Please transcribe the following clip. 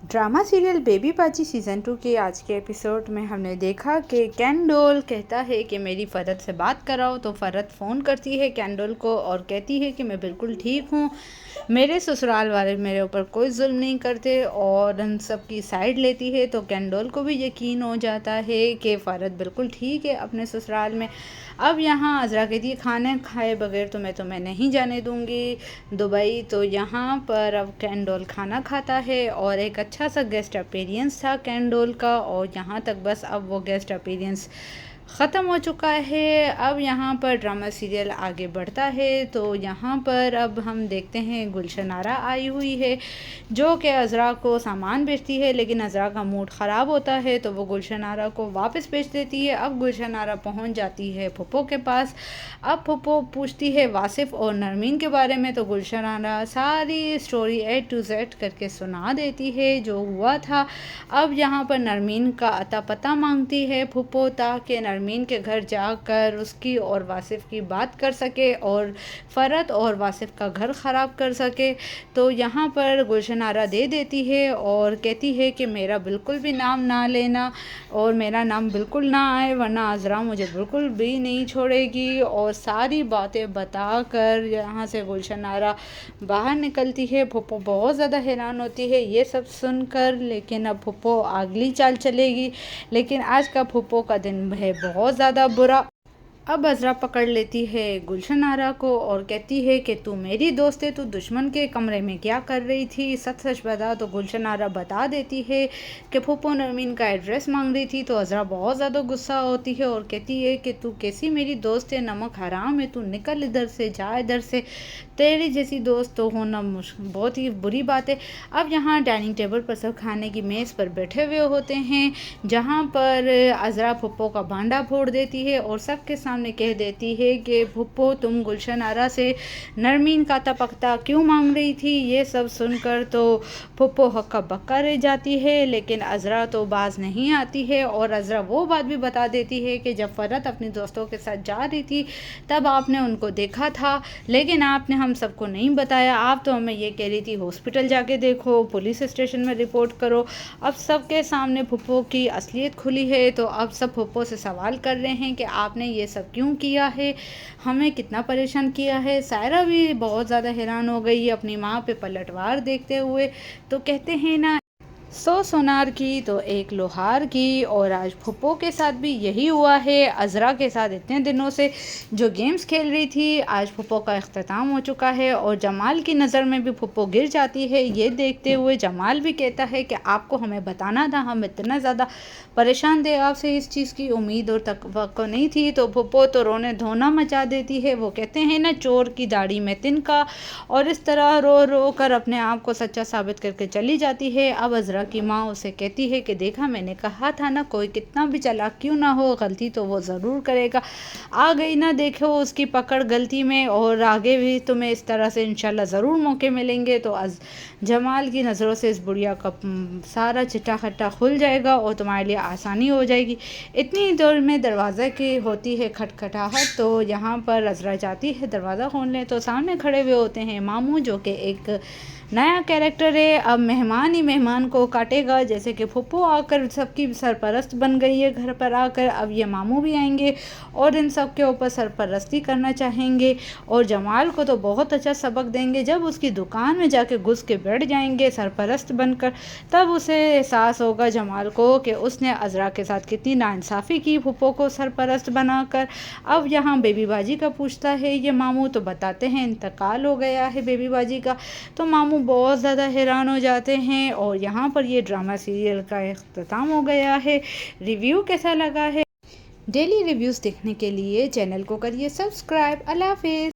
Drama serial baby बाजी season 2 के आज के एपिसोड में हमने देखा कि कैंडोल कहता है कि मेरी फ़रत से बात कराओ, तो फ़रत फ़ोन करती है कैंडोल को और कहती है कि मैं बिल्कुल ठीक हूँ, मेरे ससुराल वाले मेरे ऊपर कोई जुल्म नहीं करते और उन सब की साइड लेती है। तो कैंडोल को भी यकीन हो जाता है कि फ़रत बिल्कुल ठीक है अपने ससुराल में। अब यहाँ अज़रा कहती है खाने खाए बगैर तो मैं तुम्हें नहीं जाने दूँगी दुबई। तो यहाँ पर अब कैंडोल खाना खाता है और एक अच्छा सा गेस्ट अपीयरेंस था कैंडोल का, और यहाँ तक बस अब वो गेस्ट अपीयरेंस ख़त्म हो चुका है। अब यहाँ पर ड्रामा सीरियल आगे बढ़ता है। तो यहाँ पर अब हम देखते हैं गुलशन आरा आई हुई है जो कि अज़रा को सामान बेचती है, लेकिन अज़रा का मूड ख़राब होता है तो वो गुलशन आरा को वापस बेच देती है। अब गुलशन आरा पहुँच जाती है फुप्पो के पास। अब फुप्पो पूछती है वासिफ़ और नरमीन के बारे में, तो गुलशन आरा सारी स्टोरी A to Z करके सुना देती है जो हुआ था। अब यहाँ पर नरमीन का अता पता मांगती है फुप्पो, ताकि नरमीन के घर जाकर उसकी और वासिफ़ की बात कर सके और फ़रत और वासिफ़ का घर ख़राब कर सके। तो यहाँ पर गुलशन आरा दे देती है और कहती है कि मेरा बिल्कुल भी नाम ना लेना और मेरा नाम बिल्कुल ना आए, वरना अज़रा मुझे बिल्कुल भी नहीं छोड़ेगी। और सारी बातें बताकर यहाँ से गुलशन आरा बाहर निकलती है। फुप्पो बहुत ज़्यादा हैरान होती है ये सब सुनकर, लेकिन अब फुप्पो अगली चाल चलेगी। लेकिन आज का फुप्पो का दिन है बहुत ज़्यादा बुरा। अब अज़रा पकड़ लेती है गुलशन आरा को और कहती है कि तू मेरी दोस्त है, तू दुश्मन के कमरे में क्या कर रही थी, सच सच बता। तो गुलशन आरा बता देती है कि फुप्पो नरमीन का एड्रेस मांग रही थी। तो अज़रा बहुत ज़्यादा गुस्सा होती है और कहती है कि तू कैसी मेरी दोस्त है, नमक हराम है, तू निकल इधर से, जा इधर से, तेरी जैसी दोस्त तो होना बहुत ही बुरी बात है। अब यहाँ डाइनिंग टेबल पर सब खाने की मेज़ पर बैठे हुए होते हैं, जहाँ पर अज़रा फुप्पो का भांडा फोड़ देती है और सबके सामने कह देती है कि फुप्पो तुम गुलशन आरा से नरमीन का तपकता क्यों मांग रही थी। ये सब सुनकर तो फुप्पो हक्का बक्का रह जाती है, लेकिन अज़रा तो बाज नहीं आती है और अज़रा वो बात भी बता देती है कि जब फ़रत अपने दोस्तों के साथ जा रही थी तब आपने उनको देखा था, लेकिन आपने हम सबको नहीं बताया। आप तो हमें ये कह रही थी हॉस्पिटल जाके देखो, पुलिस स्टेशन में रिपोर्ट करो। अब सबके सामने फुप्पो की असलियत खुली है, तो अब सब फुप्पो से सवाल कर रहे हैं कि आपने ये सब क्यों किया है, हमें कितना परेशान किया है। सायरा भी बहुत ज़्यादा हैरान हो गई अपनी माँ पे पलटवार देखते हुए। तो कहते हैं ना 100 सोनार की तो एक लोहार की, और आज फुप्पो के साथ भी यही हुआ है। अज़रा के साथ इतने दिनों से जो गेम्स खेल रही थी, आज फुप्पो का इख्तिताम हो चुका है और जमाल की नज़र में भी फुप्पो गिर जाती है। ये देखते हुए जमाल भी कहता है कि आपको हमें बताना था, हम इतना ज़्यादा परेशान थे आपसे, इस चीज़ की उम्मीद और तवक्को नहीं थी। तो फुप्पो तो रोने धोना मचा देती है। वो कहते हैं ना चोर की दाढ़ी में तिनका, और इस तरह रो रो कर अपने आप को सच्चा साबित करके चली जाती है। अब अज़रा की माँ उसे कहती है कि देखा मैंने कहा था ना, कोई कितना भी चालाक क्यों ना हो, गलती तो वो ज़रूर करेगा। आ गई ना, देखो उसकी पकड़ गलती में, और आगे भी तुम्हें इस तरह से इंशाल्लाह ज़रूर मौके मिलेंगे। तो जमाल की नज़रों से इस बुढ़िया का सारा चिट्टा खट्टा खुल जाएगा और तुम्हारे लिए आसानी हो जाएगी। इतनी देर में दरवाज़े की होती है खटखटाहट, तो यहाँ पर अज़रा जाती है दरवाज़ा खोलने, तो सामने खड़े हुए होते हैं मामू, जो कि एक नया कैरेक्टर है। अब मेहमान ही मेहमान को काटेगा, जैसे कि फुप्पो आकर सबकी सरपरस्त बन गई है घर पर आकर, अब ये मामू भी आएंगे और इन सब के ऊपर सरपरस्ती करना चाहेंगे और जमाल को तो बहुत अच्छा सबक देंगे। जब उसकी दुकान में जाके घुस के बैठ जाएंगे सरपरस्त बनकर, तब उसे एहसास होगा जमाल को कि उसने अज़रा के साथ कितनी नाइंसाफ़ी की फुप्पो को सरपरस्त बनाकर। अब यहाँ बेबी बाजी का पूछता है ये मामू, तो बताते हैं इंतकाल हो गया है बेबी बाजी का। तो मामू बहुत ज़्यादा हैरान हो जाते हैं और यहाँ पर ये ड्रामा सीरियल का इख्तिताम हो गया है। रिव्यू कैसा लगा है? डेली रिव्यूज़ देखने के लिए चैनल को करिए सब्सक्राइब। अल्लाह हाफ़िज़।